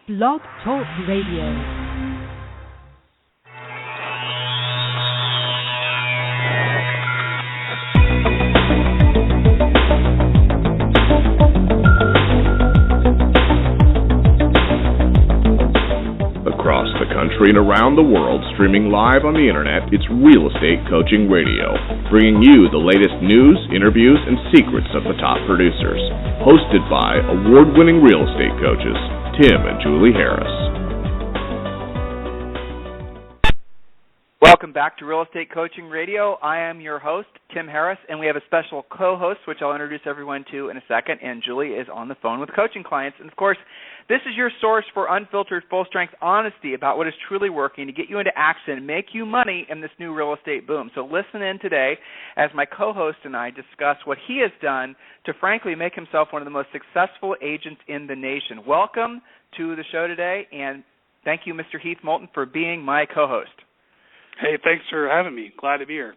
Blog Talk Radio. Across the country and around the world, streaming live on the internet, it's Real Estate Coaching Radio, bringing you the latest news, interviews, and secrets of the top producers. Hosted by award-winning real estate coaches, Tim and Julie Harris. Welcome back to Real Estate Coaching Radio. I am your host, Tim Harris, and we have a special co-host, which I'll introduce everyone to in a second, and Julie is on the phone with coaching clients. And, of course, this is your source for unfiltered, full-strength honesty about what is truly working to get you into action and make you money in this new real estate boom. So listen in today as my co-host and I discuss what he has done to, frankly, make himself one of the most successful agents in the nation. Welcome to the show today, and thank you, Mr. Heath Moulton, for being my co-host. Hey, thanks for having me. Glad to be here.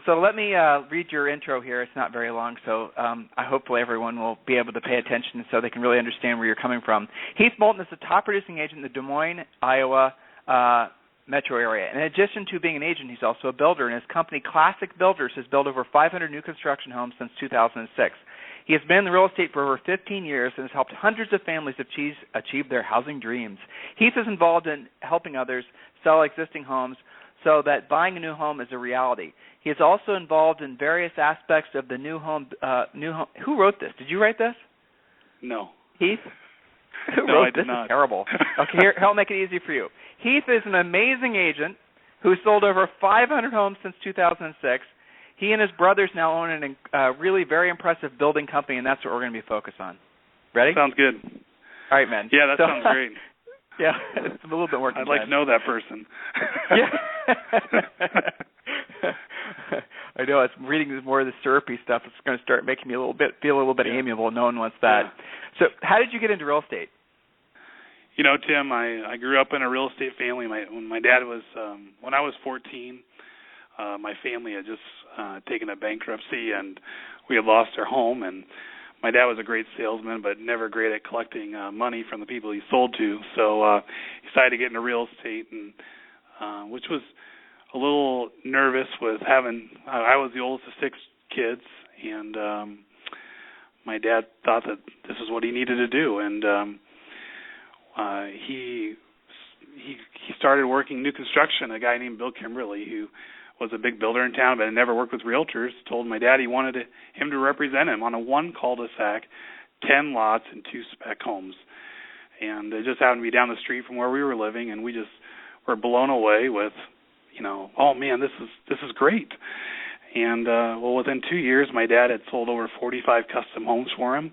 So let me read your intro here. It's not very long, so hopefully everyone will be able to pay attention so they can really understand where you're coming from. Heath Moulton is the top producing agent in the Des Moines, Iowa metro area. In addition to being an agent, he's also a builder, and his company, Classic Builders, has built over 500 new construction homes since 2006. He has been in the real estate for over 15 years and has helped hundreds of families achieve their housing dreams. Heath is involved in helping others sell existing homes so that buying a new home is a reality. He is also involved in various aspects of the new home. Who wrote this? Did you write this? No. Heath? Who no, wrote I did this? not. Is terrible. Okay, here, I'll make it easy for you. Heath is an amazing agent who sold over 500 homes since 2006. He and his brothers now own a really very impressive building company, and that's what we're going to be focused on. Ready? Sounds good. All right, man. Yeah, that sounds great. Yeah, it's a little bit more. I'd like to know that person. Yeah. I know. It's reading more of the syrupy stuff. It's going to start making me feel a little bit amiable. No one wants that. Yeah. So, how did you get into real estate? You know, Tim, I grew up in a real estate family. When my dad was, when I was 14, my family had just taken a bankruptcy, and we had lost our home. And my dad was a great salesman, but never great at collecting money from the people he sold to. So he decided to get into real estate, and which was a little nervous with having. I was the oldest of 6 kids, and my dad thought that this is what he needed to do, and he started working new construction. A guy named Bill Kimberly, who was a big builder in town but had never worked with realtors, told my dad he wanted him to represent him on a 1 cul-de-sac, 10 lots, and 2 spec homes. And it just happened to be down the street from where we were living, and we just were blown away with, oh man, this is great. And within 2 years, my dad had sold over 45 custom homes for him.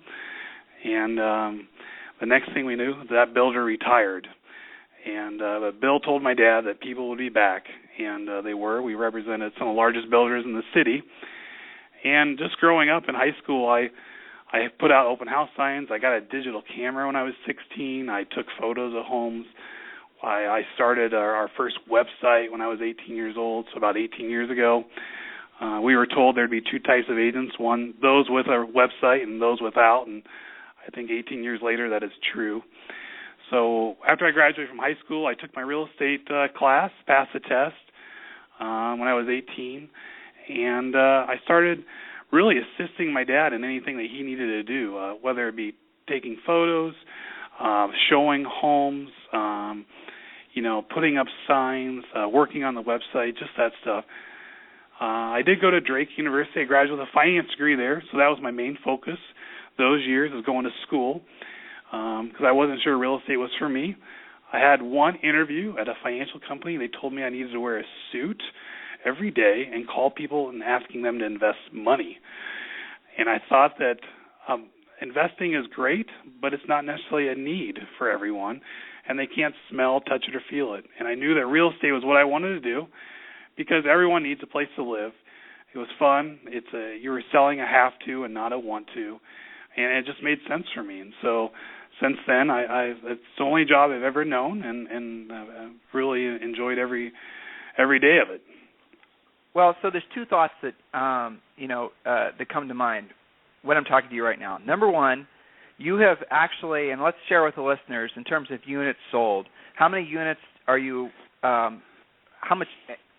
And the next thing we knew, that builder retired. And but Bill told my dad that people would be back, and they were. We represented some of the largest builders in the city. And just growing up in high school, I put out open house signs. I got a digital camera when I was 16. I took photos of homes. I started our first website when I was 18 years old, so about 18 years ago. We were told there'd be 2 types of agents, one, those with a website and those without, and I think 18 years later that is true. So after I graduated from high school, I took my real estate class, passed the test when I was 18, and I started really assisting my dad in anything that he needed to do, whether it be taking photos, showing homes, putting up signs, working on the website, just that stuff. I did go to Drake University. I graduated with a finance degree there, so that was my main focus those years, was going to school, because I wasn't sure real estate was for me. I had one interview at a financial company. They told me I needed to wear a suit every day and call people and asking them to invest money. And I thought that investing is great, but it's not necessarily a need for everyone, and they can't smell, touch it, or feel it. And I knew that real estate was what I wanted to do because everyone needs a place to live. It was fun. You were selling a have to and not a want to, and it just made sense for me. And so since then, it's the only job I've ever known, and I've really enjoyed every day of it. Well, so there's 2 thoughts that that come to mind when I'm talking to you right now. Number one, you have actually, and let's share with the listeners in terms of units sold. How many units are you? How much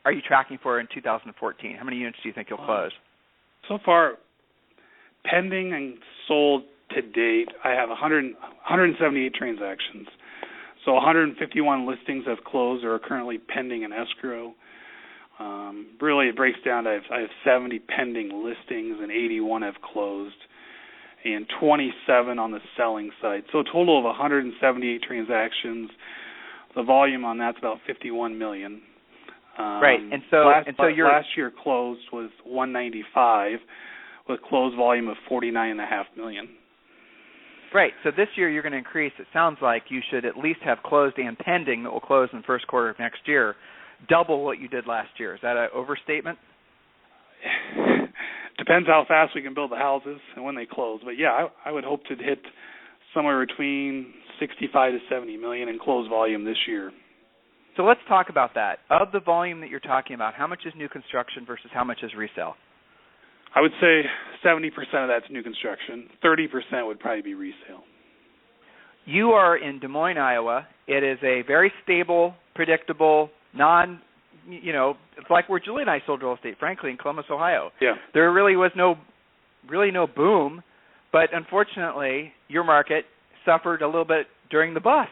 are you tracking for in 2014? How many units do you think you'll close? So far, pending and sold to date, I have 178 transactions. So 151 listings have closed or are currently pending in escrow. Really, it breaks down to I have 70 pending listings and 81 have closed, and 27 on the selling side. So a total of 178 transactions. The volume on that's about $51 million. Right, and so last year closed was 195 with closed volume of $49.5 million. Right, so this year you're going to increase. It sounds like you should at least have closed and pending that will close in the first quarter of next year, double what you did last year. Is that an overstatement? Depends how fast we can build the houses and when they close. But yeah, I would hope to hit somewhere between 65 to 70 million in closed volume this year. So let's talk about that. Of the volume that you're talking about, how much is new construction versus how much is resale? I would say 70% of that's new construction. 30% would probably be resale. You are in Des Moines, Iowa. It is a very stable, predictable, it's like where Julie and I sold real estate, frankly, in Columbus, Ohio. Yeah. There really was no boom, but unfortunately, your market suffered a little bit during the bust.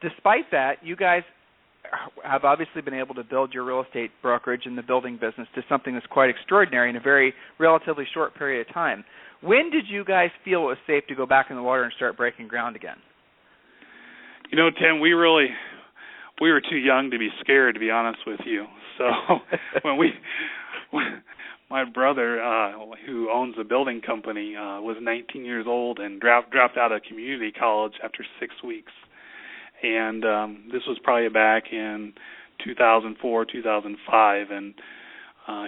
Despite that, you guys have obviously been able to build your real estate brokerage and the building business to something that's quite extraordinary in a very relatively short period of time. When did you guys feel it was safe to go back in the water and start breaking ground again? You know, Tim, we were too young to be scared, to be honest with you. So when my brother, who owns a building company, was 19 years old and dropped out of community college after 6 weeks. And this was probably back in 2004, 2005, and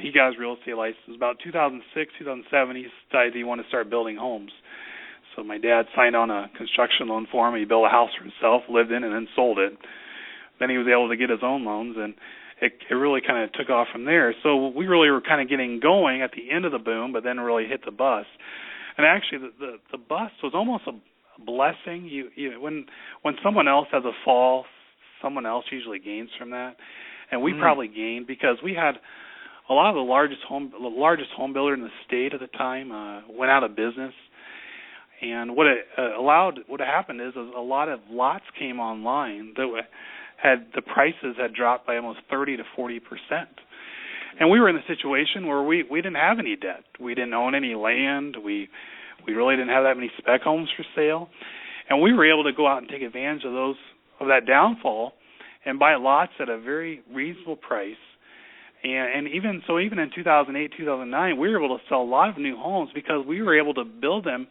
he got his real estate license. About 2006, 2007, he decided he wanted to start building homes. So my dad signed on a construction loan for him. He built a house for himself, lived in it, and then sold it. Then he was able to get his own loans, and it really kind of took off from there. So we really were kind of getting going at the end of the boom, but then really hit the bust. And actually, the bust was almost a blessing. When someone else has a fall, someone else usually gains from that, and we probably gained because we had a lot of the largest home builder in the state at the time went out of business, and what happened is a lot of lots came online that the prices had dropped by almost 30 to 40%. And we were in a situation where we didn't have any debt. We didn't own any land. We really didn't have that many spec homes for sale. And we were able to go out and take advantage of that downfall and buy lots at a very reasonable price. And even in 2008, 2009, we were able to sell a lot of new homes because we were able to build them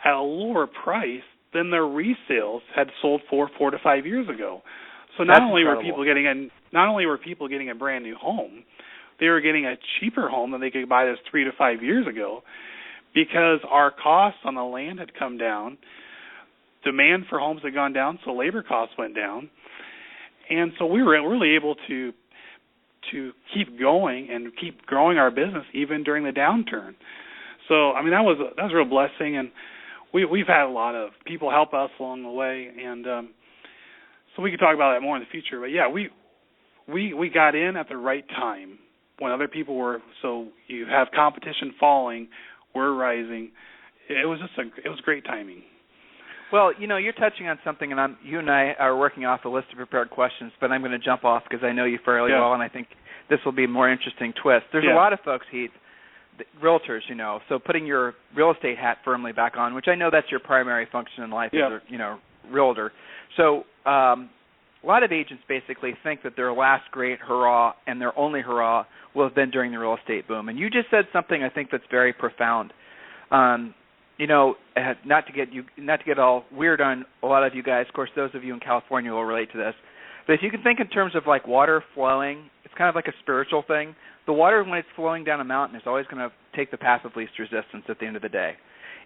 at a lower price than their resales had sold for 4 to 5 years ago. So not only were people getting a brand new home, they were getting a cheaper home than they could buy this 3 to 5 years ago, because our costs on the land had come down, demand for homes had gone down, so labor costs went down, and so we were really able to keep going and keep growing our business even during the downturn. So I mean that was a real blessing, and we've had a lot of people help us along the way, and so we could talk about that more in the future. But yeah, we got in at the right time when other people were. So you have competition falling, we're rising. It was great timing. Well, you're touching on something, and you and I are working off a list of prepared questions, but I'm going to jump off because I know you fairly well, and I think this will be a more interesting twist. There's a lot of folks, Heath, realtors, so putting your real estate hat firmly back on, which I know that's your primary function in life as a realtor. So a lot of agents basically think that their last great hurrah and their only hurrah will have been during the real estate boom. And you just said something I think that's very profound. Not to get all weird on a lot of you guys. Of course, those of you in California will relate to this. But if you can think in terms of like water flowing, it's kind of like a spiritual thing. The water, when it's flowing down a mountain, is always going to take the path of least resistance at the end of the day.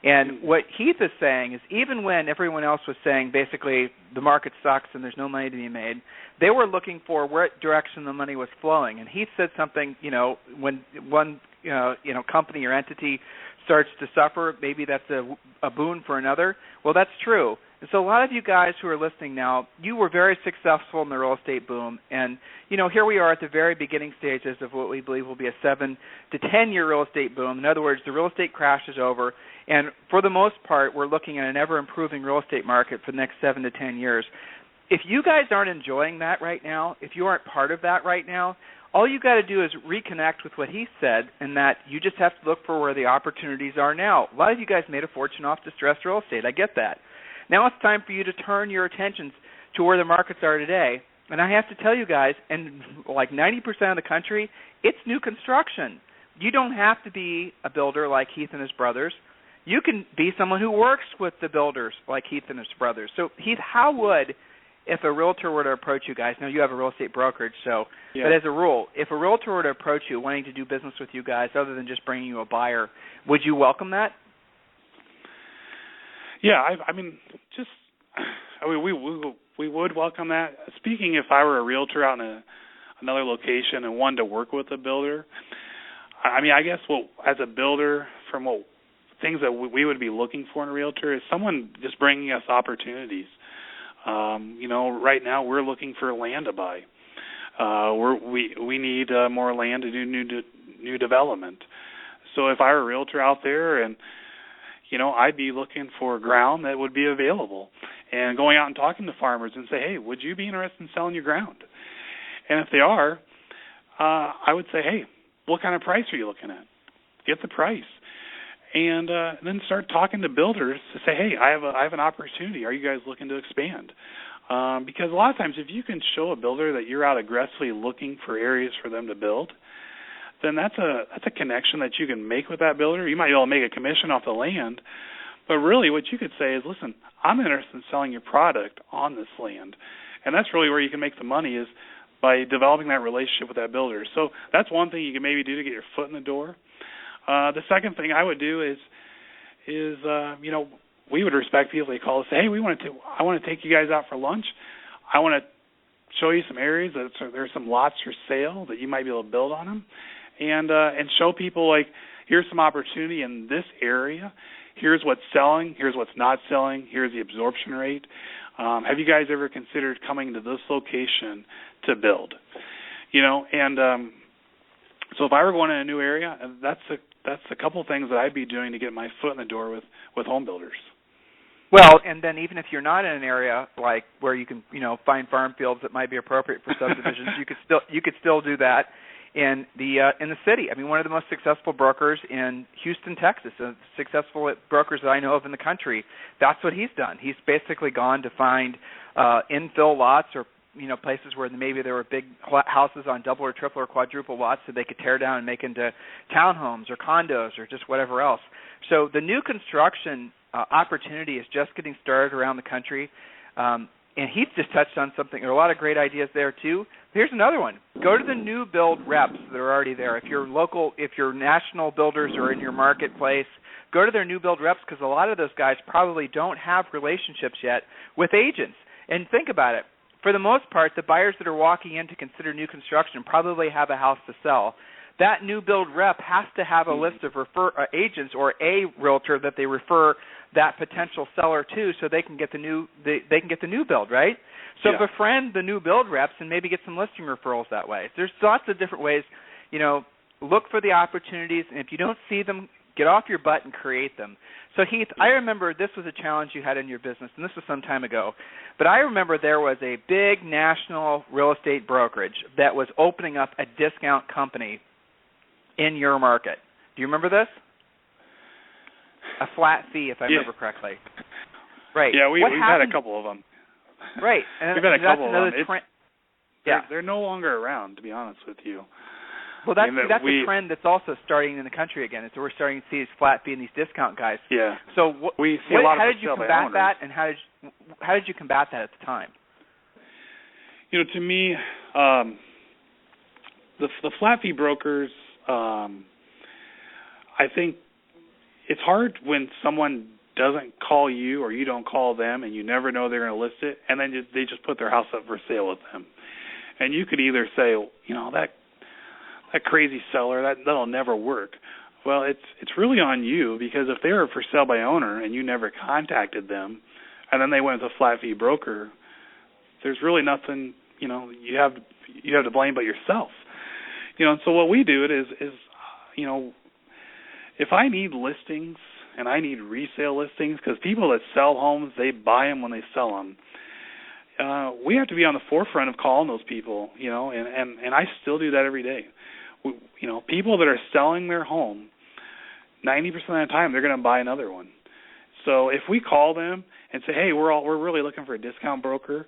And what Heath is saying is even when everyone else was saying basically the market sucks and there's no money to be made, they were looking for what direction the money was flowing. And Heath said something, when one company or entity starts to suffer, maybe that's a boon for another. Well, that's true. And so a lot of you guys who are listening now, you were very successful in the real estate boom. And, here we are at the very beginning stages of what we believe will be a 7 to 10-year real estate boom. In other words, the real estate crash is over. And for the most part, we're looking at an ever-improving real estate market for the next 7 to 10 years. If you guys aren't enjoying that right now, if you aren't part of that right now, all you got to do is reconnect with what he said, and that you just have to look for where the opportunities are now. A lot of you guys made a fortune off distressed real estate. I get that. Now it's time for you to turn your attentions to where the markets are today. And I have to tell you guys, and like 90% of the country, it's new construction. You don't have to be a builder like Heath and his brothers. You can be someone who works with the builders like Heath and his brothers. So, Heath, how would, if a realtor were to approach you guys, now you have a real estate brokerage, so, yeah. But as a rule, if a realtor were to approach you wanting to do business with you guys other than just bringing you a buyer, would you welcome that? Yeah, we would welcome that. Speaking, if I were a realtor out in another location and wanted to work with a builder, I guess as a builder, from things that we would be looking for in a realtor is someone just bringing us opportunities. Right now we're looking for land to buy. We need more land to do new development. So if I were a realtor out there, and I'd be looking for ground that would be available, and going out and talking to farmers and say, hey, would you be interested in selling your ground? And if they are, I would say, hey, what kind of price are you looking at? Get the price. And then start talking to builders to say, hey, I have an opportunity. Are you guys looking to expand? Because a lot of times if you can show a builder that you're out aggressively looking for areas for them to build, then that's a connection that you can make with that builder. You might be able to make a commission off the land, but really what you could say is, listen, I'm interested in selling your product on this land. And that's really where you can make the money, is by developing that relationship with that builder. So that's one thing you can maybe do to get your foot in the door. The second thing I would do is we would respect people. They call us, say, hey, I want to take you guys out for lunch. I want to show you some areas there's some lots for sale that you might be able to build on them, and show people, like, here's some opportunity in this area. Here's what's selling. Here's what's not selling. Here's the absorption rate. Have you guys ever considered coming to this location to build? So if I were going in a new area, that's a couple of things that I'd be doing to get my foot in the door with home builders. Well, and then even if you're not in an area like where you can, find farm fields that might be appropriate for subdivisions, you could still do that in the city. One of the most successful brokers in Houston, Texas, successful brokers that I know of in the country, that's what he's done. He's basically gone to find infill lots, or places where maybe there were big houses on double or triple or quadruple lots that they could tear down and make into townhomes or condos or just whatever else. So the new construction opportunity is just getting started around the country. And Heath just touched on something. There are a lot of great ideas there, too. Here's another one. Go to the new build reps that are already there. If your national builders are in your marketplace, go to their new build reps, because a lot of those guys probably don't have relationships yet with agents. And think about it. For the most part, the buyers that are walking in to consider new construction probably have a house to sell. That new build rep has to have a list of agents or a realtor that they refer that potential seller to, so they can get the new build, right? So befriend the new build reps and maybe get some listing referrals that way. There's lots of different ways. Look for the opportunities, and if you don't see them, get off your butt and create them. So, Heath, I remember this was a challenge you had in your business, and this was some time ago, but I remember there was a big national real estate brokerage that was opening up a discount company in your market. Do you remember this? A flat fee, if I remember correctly. Right. Yeah, we've had a couple of them. Right. And we've had a couple of them. Yeah. They're no longer around, to be honest with you. Well, that's a trend that's also starting in the country again. So we're starting to see these flat fee and these discount guys. Yeah. So how did you combat that, and how did you combat that at the time? To me, the flat fee brokers, I think it's hard when someone doesn't call you or you don't call them, and you never know they're going to list it, and then they just put their house up for sale with them. And you could either say, that crazy seller, that'll never work. Well, it's really on you, because if they were for sale by owner and you never contacted them, and then they went with a flat fee broker, there's really nothing, you have to blame but yourself. And so what we do is if I need listings and I need resale listings, because people that sell homes, they buy them when they sell them. We have to be on the forefront of calling those people, and I still do that every day. People that are selling their home, 90% of the time they're going to buy another one. So if we call them and say, hey, we're really looking for a discount broker,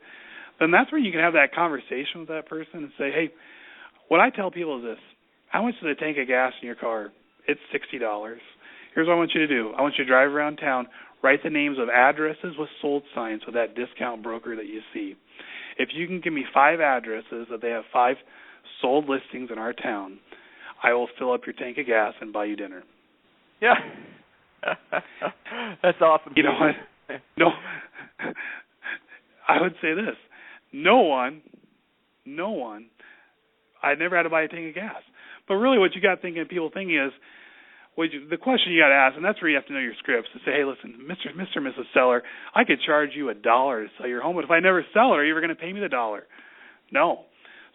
then that's where you can have that conversation with that person and say, hey, what I tell people is this: how much is a tank of gas in your car? It's $60. Here's what I want you to do. I want you to drive around town, write the names of addresses with sold signs with that discount broker that you see. If you can give me 5 addresses that they have 5 sold listings in our town, I will fill up your tank of gas and buy you dinner. Yeah. That's awesome. You know what? No. I would say this. No one, I'd never had to buy a tank of gas. But really what you got people thinking is, the question you got to ask, and that's where you have to know your scripts, to say, hey, listen, Mr. and Mrs. Seller, I could charge you $1 to sell your home, but if I never sell it, are you ever going to pay me the $1? No.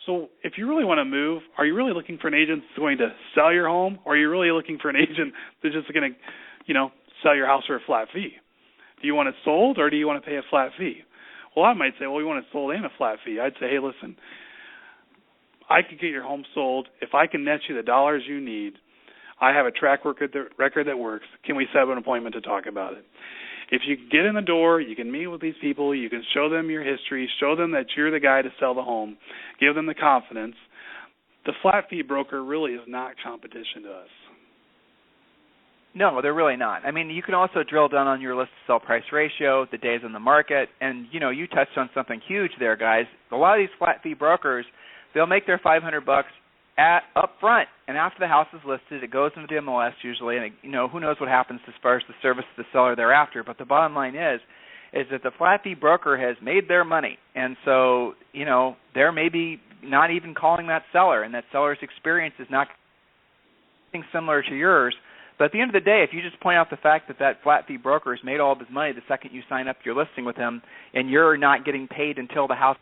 So if you really want to move, are you really looking for an agent that's going to sell your home, or are you really looking for an agent that's just going to, sell your house for a flat fee? Do you want it sold, or do you want to pay a flat fee? Well, I might say, well, we want it sold and a flat fee. I'd say, hey, listen, I could get your home sold. If I can net you the dollars you need, I have a track record that works. Can we set up an appointment to talk about it? If you get in the door, you can meet with these people, you can show them your history, show them that you're the guy to sell the home, give them the confidence. The flat fee broker really is not competition to us. No, they're really not. I mean, you can also drill down on your list-to-sell price ratio, the days on the market, and, you touched on something huge there, guys. A lot of these flat fee brokers, they'll make their $500 up front, and after the house is listed, it goes into the MLS usually, and who knows what happens as far as the service to the seller thereafter. But the bottom line is that the flat fee broker has made their money, and so they're maybe not even calling that seller, and that seller's experience is not similar to yours. But at the end of the day, if you just point out the fact that flat fee broker has made all of his money the second you sign up your listing with him, and you're not getting paid until the house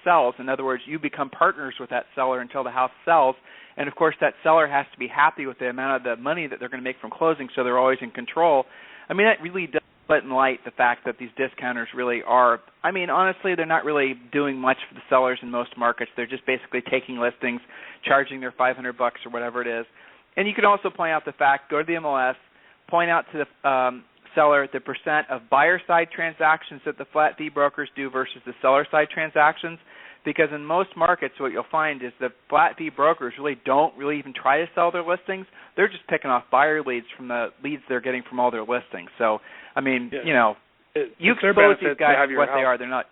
sells. In other words, you become partners with that seller until the house sells, and of course that seller has to be happy with the amount of the money that they're going to make from closing, so they're always in control. I mean, that really does put in light the fact that these discounters really are, I mean, honestly, they're not really doing much for the sellers in most markets. They're just basically taking listings, charging their $500 or whatever it is. And you can also point out the fact, go to the MLS, point out to the seller the percent of buyer-side transactions that the flat fee brokers do versus the seller-side transactions, because in most markets what you'll find is the flat fee brokers don't even try to sell their listings. They're just picking off buyer leads from the leads they're getting from all their listings. So, I mean, you expose these guys to what they are. They're not,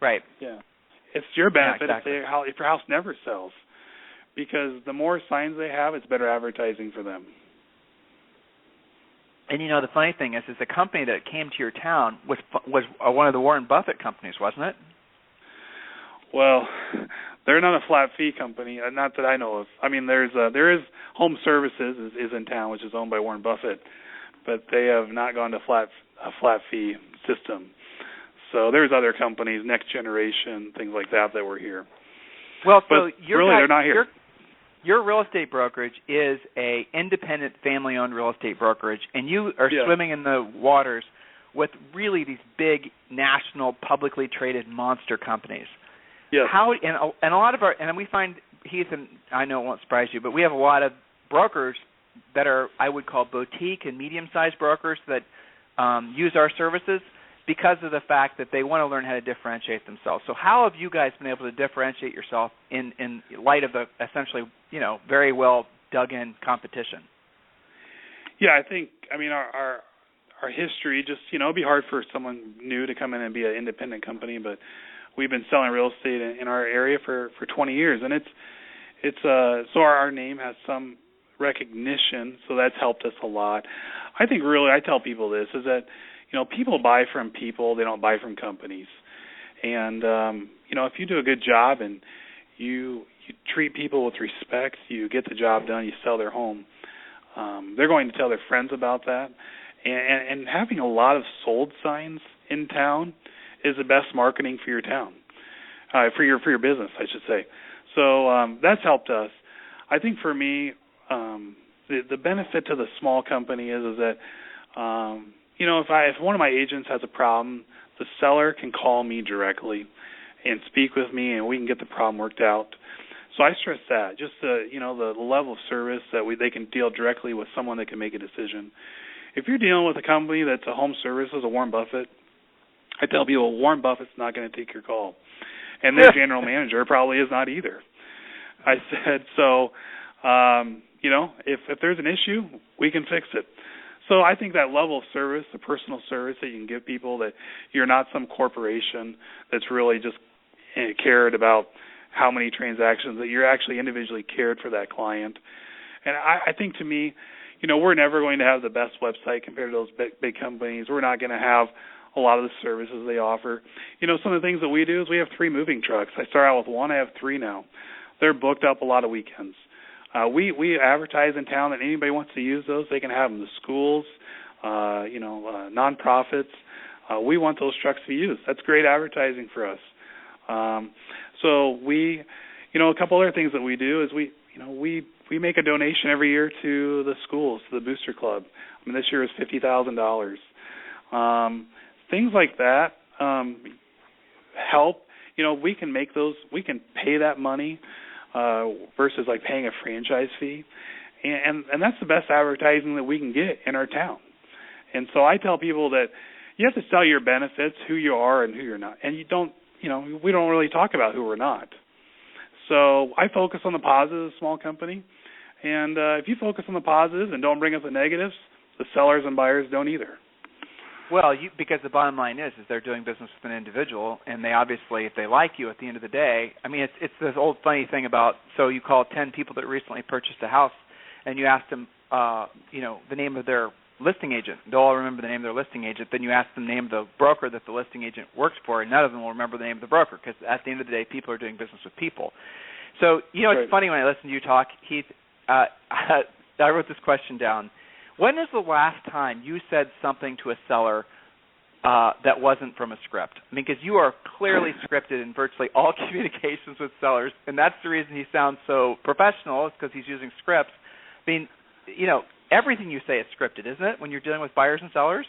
right. Yeah. It's your benefit exactly. if your house never sells, because the more signs they have, it's better advertising for them. And the funny thing is the company that came to your town was one of the Warren Buffett companies, wasn't it? Well, they're not a flat fee company, not that I know of. I mean, there is Home Services is in town, which is owned by Warren Buffett, but they have not gone to a flat fee system. So there's other companies, Next Generation, things like that were here. Well, so they're not here. Your real estate brokerage is a independent, family-owned real estate brokerage, and you are swimming in the waters with really these big national, publicly traded monster companies. Yes. And a lot of we find, Heath, and I know it won't surprise you, but we have a lot of brokers that are, I would call, boutique and medium-sized brokers that use our services because of the fact that they want to learn how to differentiate themselves. So how have you guys been able to differentiate yourself in light of the essentially, very well dug-in competition? Yeah, I think, our history just, it'd be hard for someone new to come in and be an independent company, but we've been selling real estate in our area for 20 years, and it's so our name has some recognition, so that's helped us a lot. I think really, I tell people this, is that, people buy from people, they don't buy from companies. And, if you do a good job and you treat people with respect, you get the job done, you sell their home, They're going to tell their friends about that. And having a lot of sold signs in town is the best marketing for your town, for your business, I should say. So that's helped us. I think for me, the benefit to the small company is that if one of my agents has a problem, the seller can call me directly and speak with me, and we can get the problem worked out. So I stress that, just the level of service that they can deal directly with someone that can make a decision. If you're dealing with a company that's a home services, a Warren Buffett, I tell people Warren Buffett's not going to take your call, and their general manager probably is not either. I said so. If there's an issue, we can fix it. So I think that level of service, the personal service that you can give people, that you're not some corporation that's really just cared about how many transactions, that you're actually individually cared for that client. And I think, to me, we're never going to have the best website compared to those big companies. We're not going to have a lot of the services they offer. Some of the things that we do is we have 3 moving trucks. I started out with 1. I have 3 now. They're booked up a lot of weekends. We advertise in town that anybody wants to use those, they can have them. The schools, nonprofits. We want those trucks to be used. That's great advertising for us. So we, a couple other things that we do is we make a donation every year to the schools, to the Booster Club. This year is $50,000. Things like that help. We can make those. We can pay that money versus like paying a franchise fee, and that's the best advertising that we can get in our town. And so I tell people that you have to sell your benefits, who you are and who you're not, and we don't really talk about who we're not. So I focus on the positives of a small company, and if you focus on the positives and don't bring up the negatives, the sellers and buyers don't either. Well, because the bottom line is they're doing business with an individual, and they obviously, if they like you at the end of the day, it's this old funny thing about, so you call 10 people that recently purchased a house, and you ask them, the name of their listing agent. They'll all remember the name of their listing agent. Then you ask them the name of the broker that the listing agent works for, and none of them will remember the name of the broker, because at the end of the day, people are doing business with people. So, it's funny when I listen to you talk, Heath, I wrote this question down. When is the last time you said something to a seller that wasn't from a script? Because you are clearly scripted in virtually all communications with sellers, and that's the reason he sounds so professional, is because he's using scripts. Everything you say is scripted, isn't it, when you're dealing with buyers and sellers?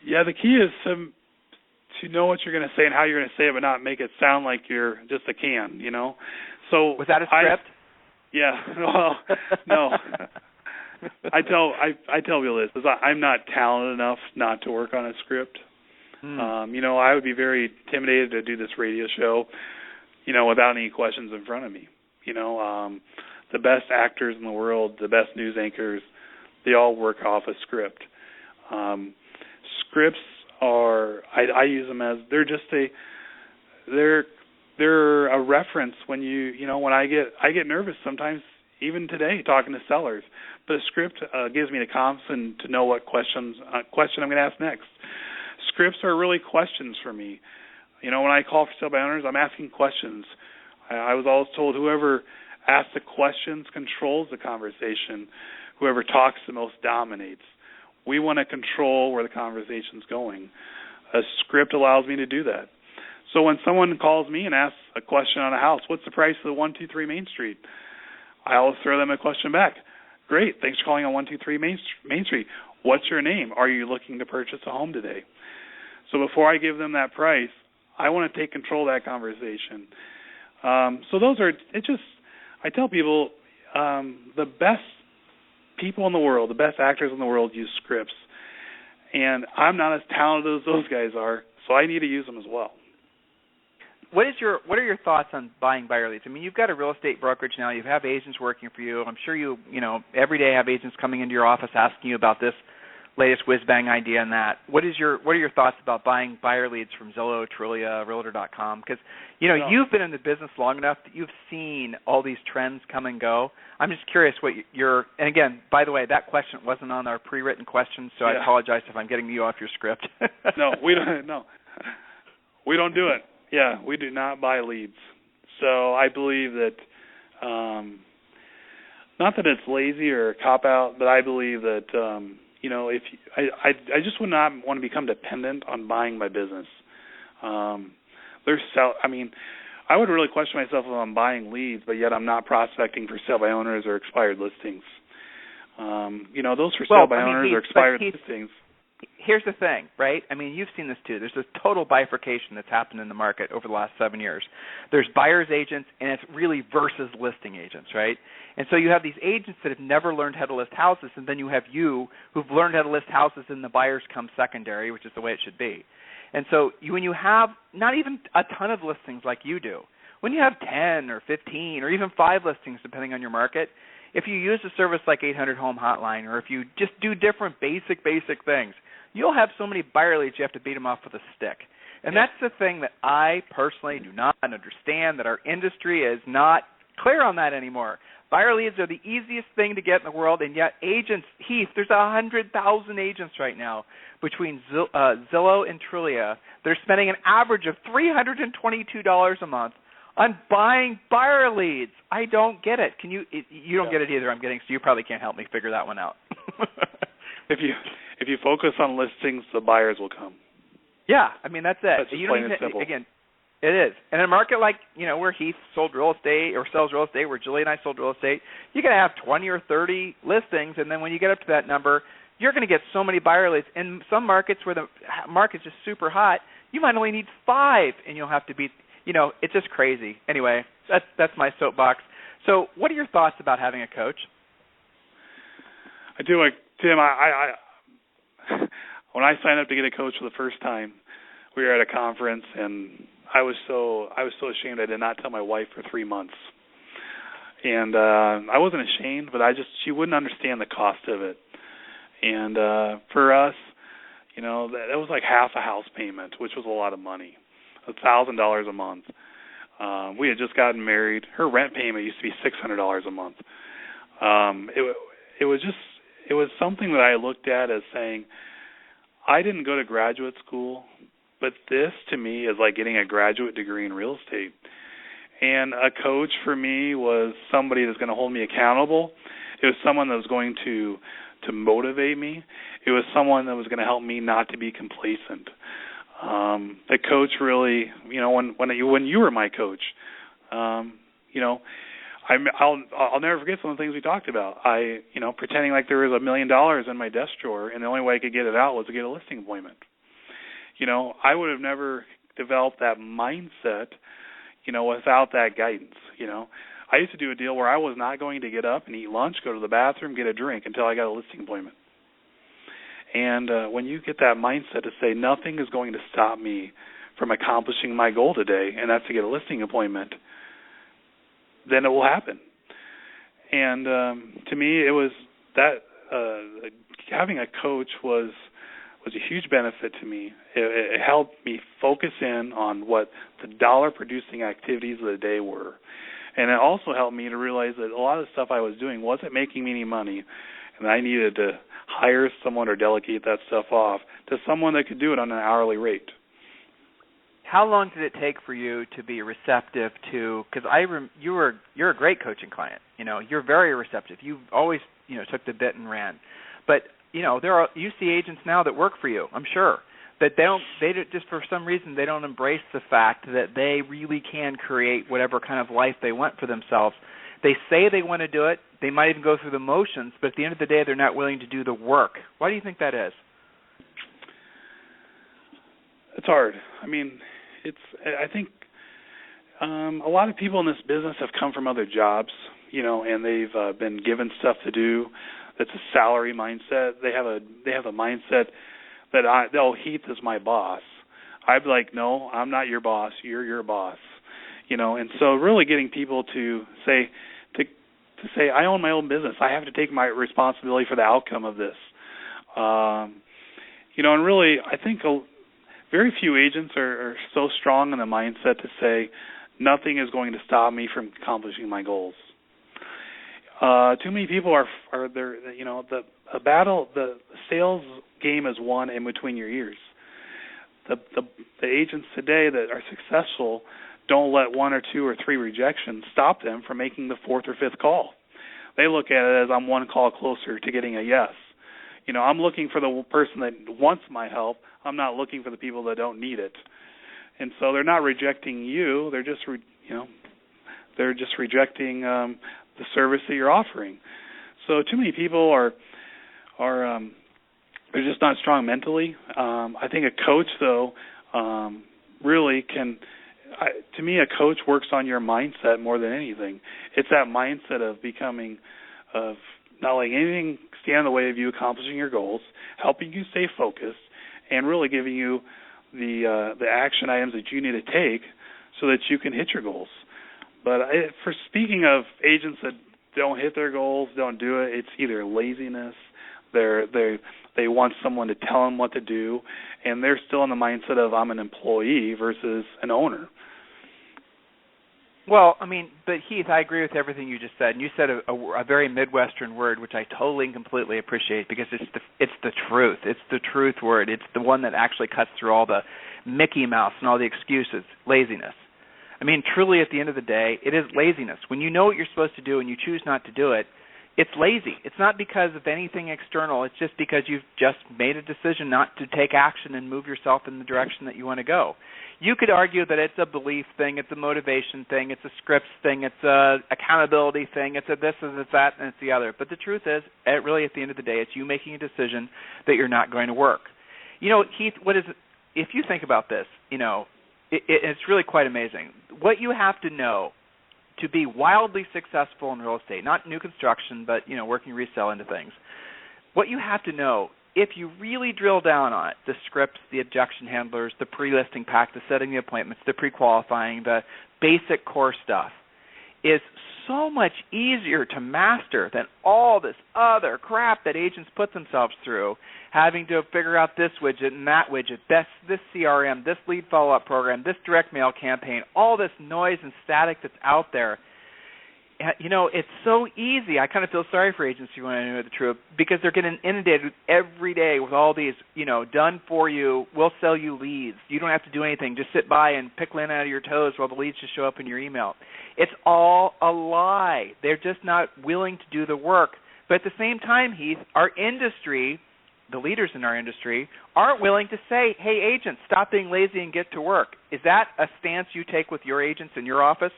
Yeah, the key is to know what you're going to say and how you're going to say it, but not make it sound like you're just a can, So was that a script? Yeah. Well, no. I tell people this, is I'm not talented enough not to work on a script. I would be very intimidated to do this radio show, without any questions in front of me. The best actors in the world, the best news anchors, they all work off a script. Scripts are, I use them as, they're a reference when when I get nervous sometimes, even today, talking to sellers. But a script gives me the confidence to know what question I'm going to ask next. Scripts are really questions for me. When I call for sale by owners, I'm asking questions. I was always told whoever asks the questions controls the conversation. Whoever talks the most dominates. We want to control where the conversation's going. A script allows me to do that. So when someone calls me and asks a question on a house, what's the price of the 123 Main Street? I always throw them a question back. Great, thanks for calling on 123 Main Street. What's your name? Are you looking to purchase a home today? So before I give them that price, I want to take control of that conversation. So those are, I tell people, the best people in the world, the best actors in the world use scripts. And I'm not as talented as those guys are, so I need to use them as well. What are your thoughts on buying buyer leads? You've got a real estate brokerage now. You have agents working for you. I'm sure you every day have agents coming into your office asking you about this latest whiz-bang idea and that. What are your thoughts about buying buyer leads from Zillow, Trulia, Realtor.com? Because, you've been in the business long enough that you've seen all these trends come and go. I'm just curious what and again, by the way, that question wasn't on our pre-written questions, so I apologize if I'm getting you off your script. No, we don't do it. Yeah, we do not buy leads. So I believe that not that it's lazy or a cop-out, but I believe that, if I just would not want to become dependent on buying my business. I would really question myself if I'm buying leads, but yet I'm not prospecting for sale by owners or expired listings. Those for sale by owners or expired listings. Here's the thing, right? I mean, you've seen this too. There's this total bifurcation that's happened in the market over the last 7 years. There's buyer's agents, and it's really versus listing agents, right? And so you have these agents that have never learned how to list houses, and then you have you who've learned how to list houses, and the buyers come secondary, which is the way it should be. And so when you have not even a ton of listings like you do, when you have 10 or 15 or even 5 listings, depending on your market, if you use a service like 800 Home Hotline, or if you just do different basic things, you'll have so many buyer leads you have to beat them off with a stick. And that's the thing that I personally do not understand, that our industry is not clear on that anymore. Buyer leads are the easiest thing to get in the world, and yet agents, Heath, there's 100,000 agents right now between Zillow and Trulia. They're spending an average of $322 a month on buying buyer leads. I don't get it. You don't get it either, I'm getting, so you probably can't help me figure that one out. If you focus on listings, the buyers will come. Yeah, I mean, that's it. That's just plain and simple. Again, it is. And in a market like, where Heath sold real estate or sells real estate, where Julie and I sold real estate, you got to have 20 or 30 listings, and then when you get up to that number, you're going to get so many buyer leads. In some markets where the market's just super hot, you might only need 5, and you'll have to be, it's just crazy. Anyway, that's my soapbox. So what are your thoughts about having a coach? I do. Tim, I when I signed up to get a coach for the first time, we were at a conference, and I was so ashamed I did not tell my wife for 3 months. And I wasn't ashamed, but she wouldn't understand the cost of it. And for us, that was like half a house payment, which was a lot of money, $1,000 a month. We had just gotten married. Her rent payment used to be $600 a month. It was something that I looked at as saying, I didn't go to graduate school, but this to me is like getting a graduate degree in real estate. And a coach for me was somebody that's going to hold me accountable. It was someone that was going to motivate me. It was someone that was going to help me not to be complacent. The coach really, when you were my coach, I'll never forget some of the things we talked about. Pretending like there was $1 million in my desk drawer, and the only way I could get it out was to get a listing appointment. I would have never developed that mindset, without that guidance. I used to do a deal where I was not going to get up and eat lunch, go to the bathroom, get a drink until I got a listing appointment. And when you get that mindset to say nothing is going to stop me from accomplishing my goal today, and that's to get a listing appointment, then it will happen. And to me, it was that having a coach was a huge benefit to me. It helped me focus in on what the dollar-producing activities of the day were. And it also helped me to realize that a lot of the stuff I was doing wasn't making me any money, and I needed to hire someone or delegate that stuff off to someone that could do it on an hourly rate. How long did it take for you to be receptive to? Because you're a great coaching client. You're very receptive. You always took the bit and ran. But you see agents now that work for you, I'm sure, that they just for some reason they don't embrace the fact that they really can create whatever kind of life they want for themselves. They say they want to do it. They might even go through the motions, but at the end of the day, they're not willing to do the work. Why do you think that is? It's hard. I think a lot of people in this business have come from other jobs, and they've been given stuff to do. That's a salary mindset. They have a mindset that Heath is my boss. I'd be like, no, I'm not your boss. You're your boss. And so really getting people to say I own my own business. I have to take my responsibility for the outcome of this. And really I think very few agents are so strong in the mindset to say nothing is going to stop me from accomplishing my goals. Too many people are there. The sales game is won in between your ears. The agents today that are successful don't let 1 or 2 or 3 rejections stop them from making the 4th or 5th call. they look at it as I'm one call closer to getting a yes. I'm looking for the person that wants my help. I'm not looking for the people that don't need it. And so they're not rejecting you. They're just, they're just rejecting the service that you're offering. So too many people are they're just not strong mentally. I think a coach, though, really can. To me, a coach works on your mindset more than anything. It's that mindset of not letting anything stand in the way of you accomplishing your goals, helping you stay focused, and really giving you the action items that you need to take so that you can hit your goals. But for speaking of agents that don't hit their goals, don't do it, it's either laziness, they want someone to tell them what to do, and they're still in the mindset of I'm an employee versus an owner. Well, but Heath, I agree with everything you just said. And you said a very Midwestern word, which I totally and completely appreciate, because it's the truth. It's the truth word. It's the one that actually cuts through all the Mickey Mouse and all the excuses. Laziness. Truly, at the end of the day, it is laziness. When you know what you're supposed to do and you choose not to do it, it's lazy. It's not because of anything external. It's just because you've just made a decision not to take action and move yourself in the direction that you want to go. You could argue that it's a belief thing, it's a motivation thing, it's a scripts thing, it's a accountability thing, it's a this, it's that, and it's the other. But the truth is, really at the end of the day, it's you making a decision that you're not going to work. Heath, if you think about this, it's really quite amazing. What you have to know to be wildly successful in real estate, not new construction, but, working resale into things, what you have to know, if you really drill down on it, the scripts, the objection handlers, the pre-listing pack, the setting the appointments, the pre-qualifying, the basic core stuff, is so much easier to master than all this other crap that agents put themselves through, having to figure out this widget and that widget, this CRM, this lead follow-up program, this direct mail campaign, all this noise and static that's out there. It's so easy. I kind of feel sorry for agents who want to know the truth, because they're getting inundated every day with all these, done for you, we'll sell you leads. You don't have to do anything. Just sit by and pick lint out of your toes while the leads just show up in your email. It's all a lie. They're just not willing to do the work. But at the same time, Heath, our industry, the leaders in our industry, aren't willing to say, hey, agents, stop being lazy and get to work. Is that a stance you take with your agents in your office?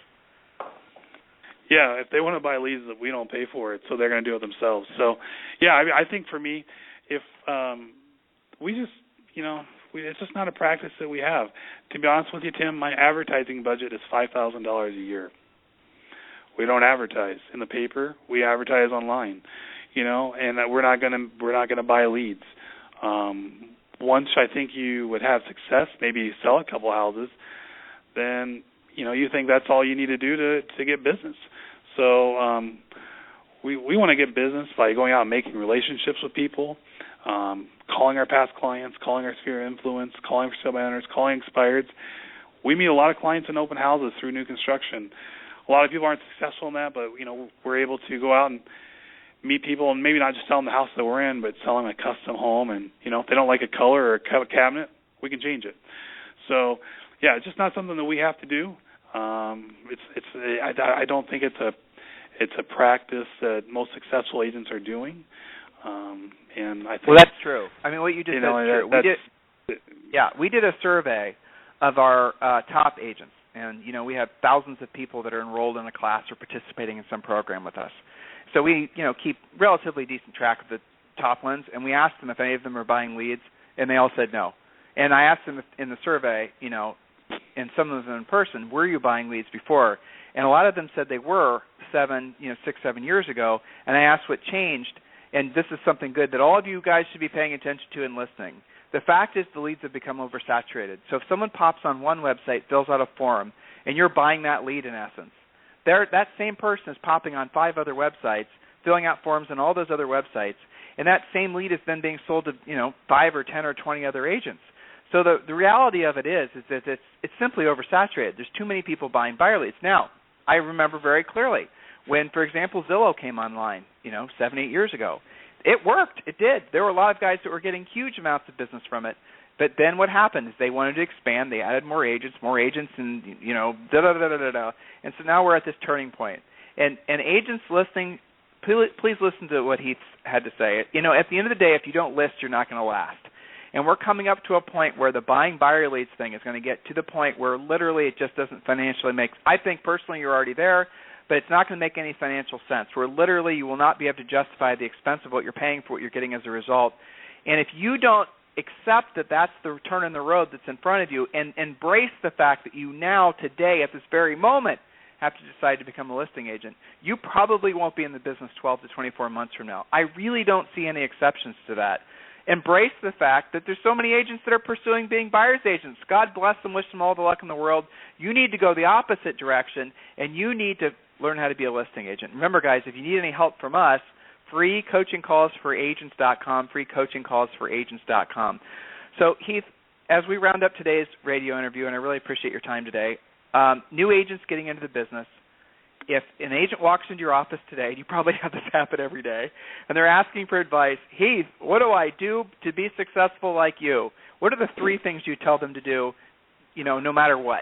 Yeah, if they want to buy leads, we don't pay for it, so they're going to do it themselves. So, yeah, I think for me, if we just, it's just not a practice that we have. To be honest with you, Tim, my advertising budget is $5,000 a year. We don't advertise in the paper. We advertise online, and we're not going to buy leads. Once I think you would have success, maybe you sell a couple houses, then you think that's all you need to do to get business. So we want to get business by going out and making relationships with people, calling our past clients, calling our sphere of influence, calling for sale by owners, calling expireds. We meet a lot of clients in open houses through new construction. A lot of people aren't successful in that, but we're able to go out and meet people and maybe not just sell them the house that we're in, but sell them a custom home. And if they don't like a color or a cabinet, we can change it. So yeah, it's just not something that we have to do. I don't think it's a practice that most successful agents are doing. And I think, well, that's true. What you just said is true. We did a survey of our top agents, and we have thousands of people that are enrolled in a class or participating in some program with us. So we keep relatively decent track of the top ones, and we asked them if any of them are buying leads, and they all said no. And I asked them in the survey, and some of them in person, were you buying leads before? And a lot of them said they were 7 years ago. And I asked what changed, and this is something good that all of you guys should be paying attention to and listening. The fact is the leads have become oversaturated. So if someone pops on one website, fills out a form, and you're buying that lead in essence, that same person is popping on 5 other websites, filling out forms on all those other websites, and that same lead is then being sold to 5 or 10 or 20 other agents. So the reality of it is that it's simply oversaturated. There's too many people buying buyer leads. Now, I remember very clearly when, for example, Zillow came online, 7, 8 years ago. It worked. It did. There were a lot of guys that were getting huge amounts of business from it. But then what happened is they wanted to expand. They added more agents, and, da-da-da-da-da-da. And so now we're at this turning point. And agents listening, please listen to what Heath had to say. You know, at the end of the day, if you don't list, you're not going to last. And we're coming up to a point where the buying buyer leads thing is going to get to the point where literally it just doesn't financially make – I think personally you're already there, but it's not going to make any financial sense, where literally you will not be able to justify the expense of what you're paying for what you're getting as a result. And if you don't accept that that's the turn in the road that's in front of you and embrace the fact that you now, today, at this very moment, have to decide to become a listing agent, you probably won't be in the business 12 to 24 months from now. I really don't see any exceptions to that. Embrace the fact that there's so many agents that are pursuing being buyer's agents. God bless them, wish them all the luck in the world. You need to go the opposite direction, and you need to learn how to be a listing agent. Remember, guys, if you need any help from us, free coaching calls for agents.com, free coaching calls for agents.com. So, Heath, as we round up today's radio interview, and I really appreciate your time today, new agents getting into the business, if an agent walks into your office today, and you probably have this happen every day, and they're asking for advice, Heath, what do I do to be successful like you? What are the 3 things you tell them to do, you know, no matter what?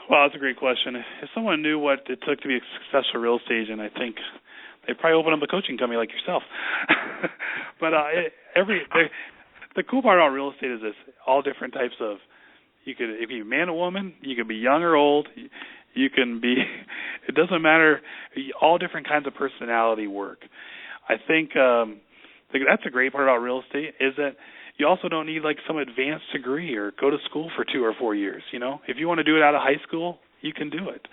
Well, that's a great question. If someone knew what it took to be a successful real estate agent, I think they'd probably open up a coaching company like yourself. But the cool part about real estate is this: all different types of. You could, if you're a man or woman, you could be young or old. You can be. It doesn't matter. All different kinds of personality work. I think that's a great part about real estate is that you also don't need like some advanced degree or go to school for 2 or 4 years. You know, if you want to do it out of high school, you can do it.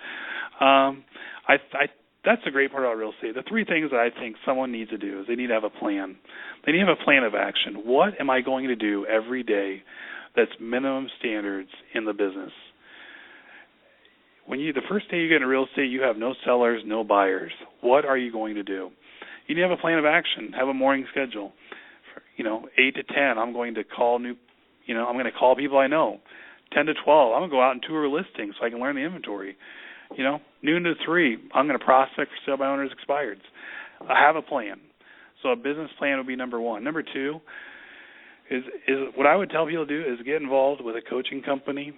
That's the great part about real estate. The 3 things that I think someone needs to do is they need to have a plan. They need to have a plan of action. What am I going to do every day that's minimum standards in the business? When the first day you get into real estate, you have no sellers, no buyers. What are you going to do? You need to have a plan of action. Have a morning schedule. 8 to 10, I'm going to call I'm going to call people I know. 10 to 12, I'm going to go out and tour listings so I can learn the inventory. Noon to 3, I'm going to prospect for sale by owners expireds. I have a plan. So a business plan would be number 1. Number 2 is what I would tell people to do is get involved with a coaching company.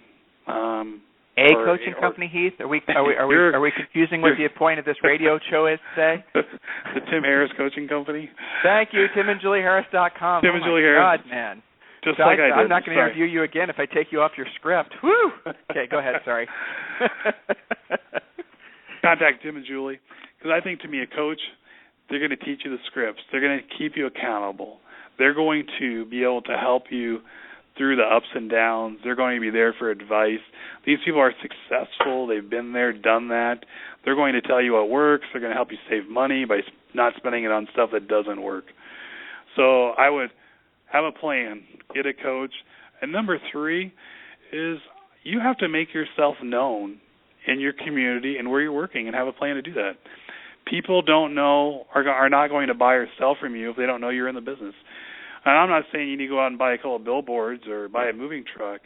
Coaching company, Heath? Are we confusing what the point of this radio show is today? The Tim Harris Coaching Company. Thank you, timandjulieharris.com. Tim and Julie Harris. God, man. Just like I did. I'm not going to interview you again if I take you off your script. Woo! Okay, go ahead. Sorry. Contact Tim and Julie, because I think to me a coach, they're going to teach you the scripts. They're going to keep you accountable. They're going to be able to help you through the ups and downs. They're going to be there for advice. These people are successful. They've been there, done that. They're going to tell you what works. They're going to help you save money by not spending it on stuff that doesn't work. So I would have a plan, get a coach. And number 3 is you have to make yourself known in your community and where you're working and have a plan to do that. People don't know, are not going to buy or sell from you if they don't know you're in the business. And I'm not saying you need to go out and buy a couple of billboards or buy a moving truck,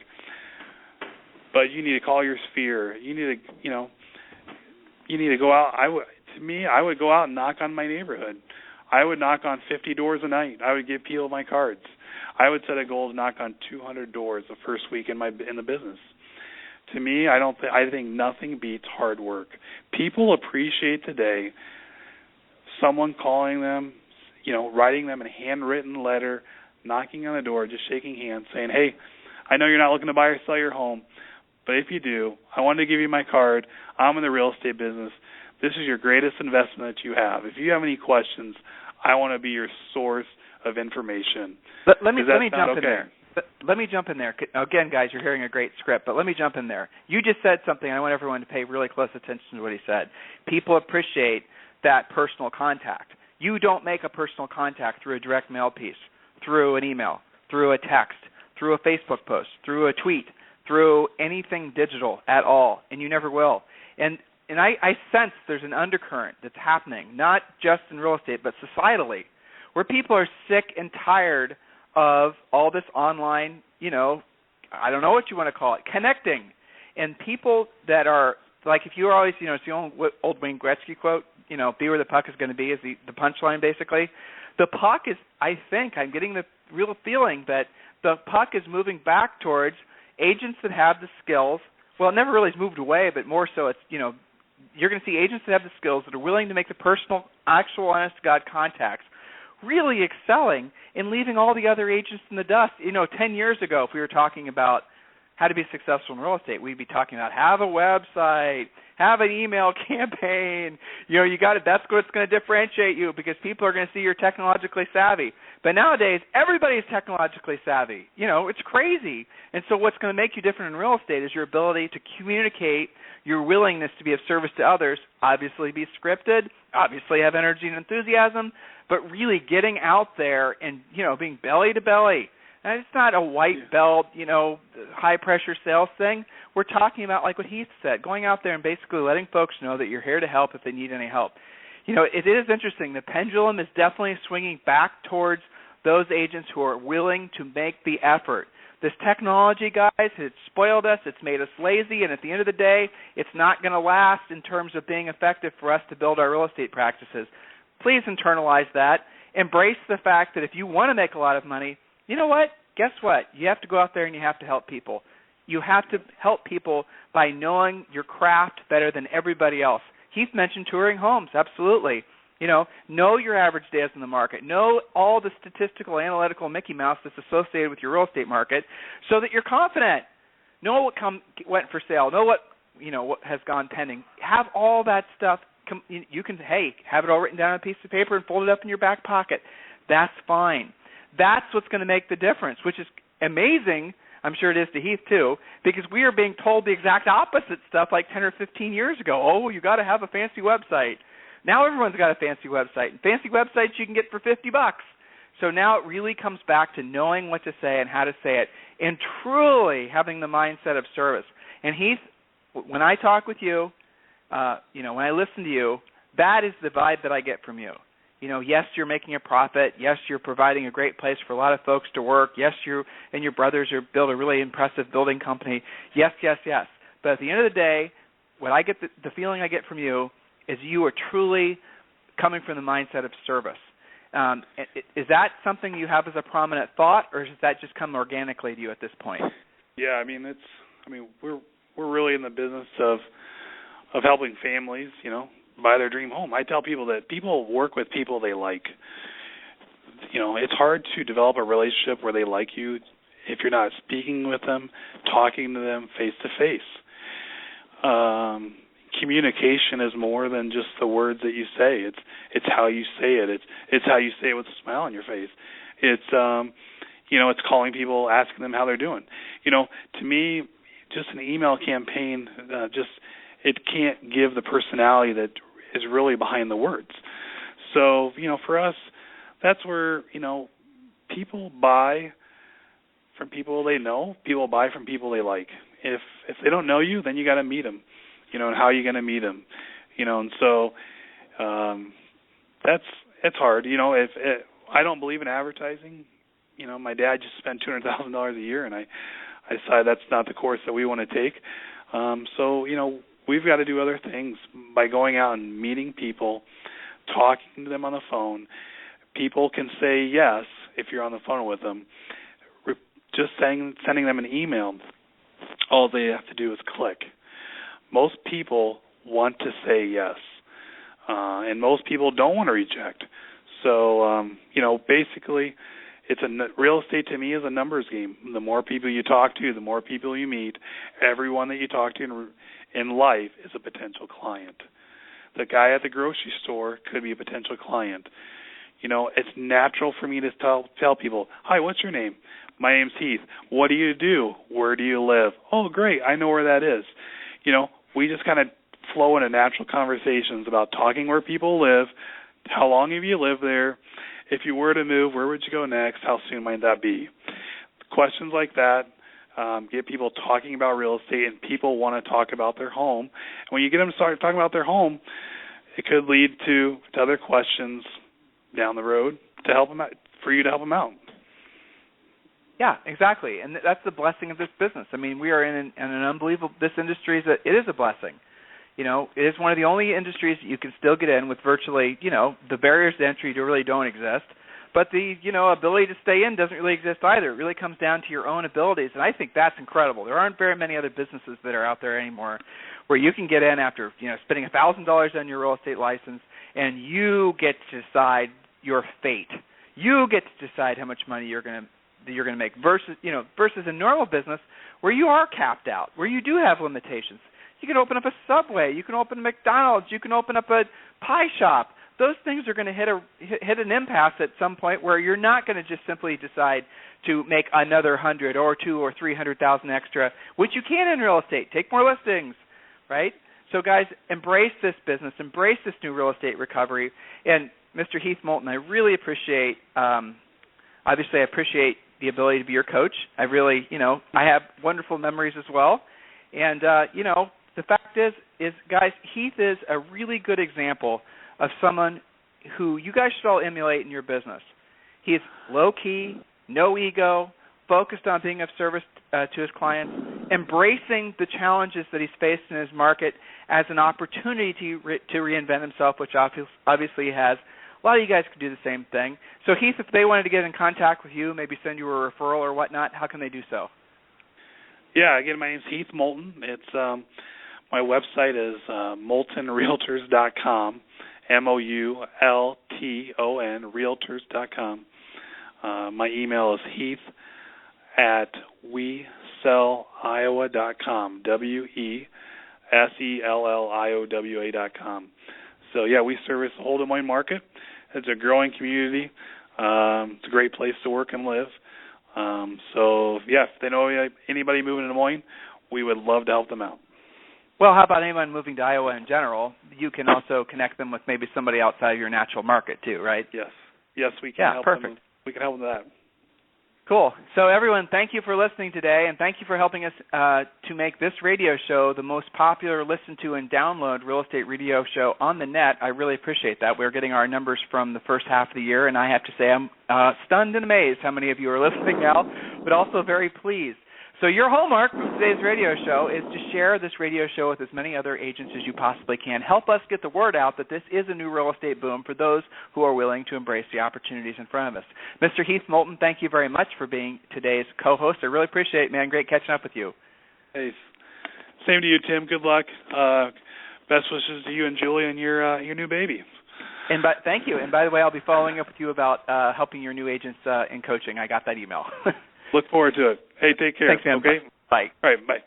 but you need to call your sphere. You need to go out. I would go out and knock on my neighborhood. I would knock on 50 doors a night. I would give people my cards. I would set a goal to knock on 200 doors the first week in the business. To me, I think nothing beats hard work. People appreciate today someone calling them, writing them a handwritten letter, knocking on the door, just shaking hands, saying, hey, I know you're not looking to buy or sell your home, but if you do, I wanted to give you my card. I'm in the real estate business. This is your greatest investment that you have. If you have any questions, I want to be your source of information. Let me jump in there. Let me jump in there. Again, guys, you're hearing a great script, but let me jump in there. You just said something, and I want everyone to pay really close attention to what he said. People appreciate that personal contact. You don't make a personal contact through a direct mail piece, through an email, through a text, through a Facebook post, through a tweet, through anything digital at all, and you never will. And I sense there's an undercurrent that's happening, not just in real estate, but societally, where people are sick and tired of all this online, I don't know what you want to call it, connecting. And people that are, like if you're always, it's the old Wayne Gretzky quote, be where the puck is going to be is the punchline basically. The puck is, I think, I'm getting the real feeling that the puck is moving back towards agents that have the skills. Well, it never really has moved away, but more so it's, you're going to see agents that have the skills, that are willing to make the personal, actual, honest-to-God contacts, really excelling and leaving all the other agents in the dust. 10 years ago, if we were talking about how to be successful in real estate, we'd be talking about have a website, have an email campaign. You got it. That's what's going to differentiate you, because people are going to see you're technologically savvy. But nowadays, everybody's technologically savvy. It's crazy. And so what's going to make you different in real estate is your ability to communicate your willingness to be of service to others, obviously be scripted, obviously have energy and enthusiasm, but really getting out there and, being belly to belly. And it's not a white belt, high-pressure sales thing. We're talking about, like what Heath said, going out there and basically letting folks know that you're here to help if they need any help. It is interesting. The pendulum is definitely swinging back towards those agents who are willing to make the effort. This technology, guys, has spoiled us. It's made us lazy, and at the end of the day, it's not going to last in terms of being effective for us to build our real estate practices. Please internalize that. Embrace the fact that if you want to make a lot of money, you know what? Guess what? You have to go out there and you have to help people. You have to help people by knowing your craft better than everybody else. Heath mentioned touring homes. Absolutely. Know your average days in the market. Know all the statistical, analytical Mickey Mouse that's associated with your real estate market so that you're confident. Know what went for sale. Know what has gone pending. Have all that stuff. You can, have it all written down on a piece of paper and fold it up in your back pocket. That's fine. That's what's going to make the difference, which is amazing. I'm sure it is to Heath, too, because we are being told the exact opposite stuff like 10 or 15 years ago. Oh, you got to have a fancy website. Now everyone's got a fancy website. And fancy websites you can get for $50. So now it really comes back to knowing what to say and how to say it and truly having the mindset of service. And Heath, when I talk with you, when I listen to you, that is the vibe that I get from you. Yes, you're making a profit. Yes, you're providing a great place for a lot of folks to work. Yes, you and your brothers are build a really impressive building company. Yes, yes, yes. But at the end of the day, what I get, the feeling I get from you is you are truly coming from the mindset of service. Is that something you have as a prominent thought, or does that just come organically to you at this point? Yeah, we're really in the business of helping families, buy their dream home. I tell people that people work with people they like. It's hard to develop a relationship where they like you if you're not speaking with them, talking to them face to face. Communication is more than just the words that you say. It's how you say it. It's how you say it with a smile on your face. It's it's calling people, asking them how they're doing. To me, just an email campaign it can't give the personality that is really behind the words. So, for us, that's where, people buy from people they know. People buy from people they like. If they don't know you, then you got to meet them, and how are you going to meet them? And so it's hard. I don't believe in advertising. My dad just spent $200,000 a year, and I decided that's not the course that we want to take. So, we've got to do other things by going out and meeting people, talking to them on the phone. People can say yes if you're on the phone with them. Just sending them an email, all they have to do is click. Most people want to say yes, and most people don't want to reject. So, basically, real estate to me is a numbers game. The more people you talk to, the more people you meet. Everyone that you talk to in life is a potential client. The guy at the grocery store could be a potential client. It's natural for me to tell people, hi, what's your name? My name's Heath. What do you do? Where do you live? Oh, great, I know where that is. We just kind of flow into natural conversations about talking where people live, how long have you lived there, if you were to move, where would you go next, how soon might that be? Questions like that get people talking about real estate, and people want to talk about their home. And when you get them to start talking about their home, it could lead to other questions down the road to help them out, for you to help them out. Yeah, exactly, and that's the blessing of this business. We are in an unbelievable. This industry it is a blessing. It is one of the only industries that you can still get in with virtually. The barriers to entry really don't exist. but the ability to stay in doesn't really exist either. It really comes down to your own abilities, and I think that's incredible. There aren't very many other businesses that are out there anymore where you can get in after spending $1,000 on your real estate license, and you get to decide your fate. You get to decide how much money you're going to make versus a normal business where you are capped out, where you do have limitations. You can open up a Subway, you can open a McDonald's, you can open up a pie shop. Those things are going to hit an impasse at some point where you're not going to just simply decide to make another 100 or 2 or 300,000 extra, which you can in real estate. Take more listings, right? So guys, embrace this business, embrace this new real estate recovery. And Mr. Heath Moulton, I really appreciate. Obviously, I appreciate the ability to be your coach. I really, I have wonderful memories as well. And the fact is, guys, Heath is a really good example of someone who you guys should all emulate in your business. He's low-key, no ego, focused on being of service to his clients, embracing the challenges that he's faced in his market as an opportunity to reinvent himself, which obviously he has. A lot of you guys could do the same thing. So, Heath, if they wanted to get in contact with you, maybe send you a referral or whatnot, how can they do so? Yeah, again, my name's Heath Moulton. It's my website is moultonrealtors.com, MOULTON, realtors.com. My email is heath@wesellliowa.com, WESELLIOWA.com. So, yeah, we service the whole Des Moines market. It's a growing community. It's a great place to work and live. So, yeah, if they know anybody moving to Des Moines, we would love to help them out. Well, how about anyone moving to Iowa in general? You can also connect them with maybe somebody outside of your natural market too, right? Yes, we can help perfect. them. We can help them with that. Cool. So, everyone, thank you for listening today, and thank you for helping us to make this radio show the most popular, listened to, and download real estate radio show on the net. I really appreciate that. We're getting our numbers from the first half of the year, and I have to say I'm stunned and amazed how many of you are listening now, but also very pleased. So your homework from today's radio show is to share this radio show with as many other agents as you possibly can. Help us get the word out that this is a new real estate boom for those who are willing to embrace the opportunities in front of us. Mr. Heath Moulton, thank you very much for being today's co-host. I really appreciate it, man. Great catching up with you. Hey, same to you, Tim. Good luck. Best wishes to you and Julie and your new baby. Thank you. And by the way, I'll be following up with you about helping your new agents in coaching. I got that email. Look forward to it. Hey, take care. Thanks, man. Okay? Bye. All right, bye.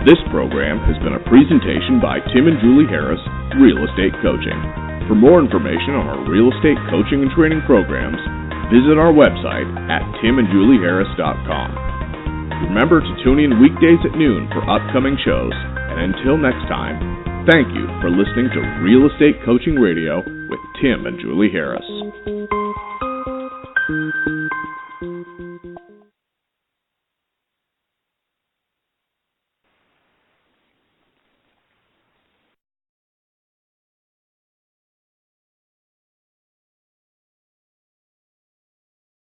This program has been a presentation by Tim and Julie Harris, Real Estate Coaching. For more information on our real estate coaching and training programs, visit our website at timandjulieharris.com. Remember to tune in weekdays at noon for upcoming shows. And until next time, thank you for listening to Real Estate Coaching Radio with Tim and Julie Harris.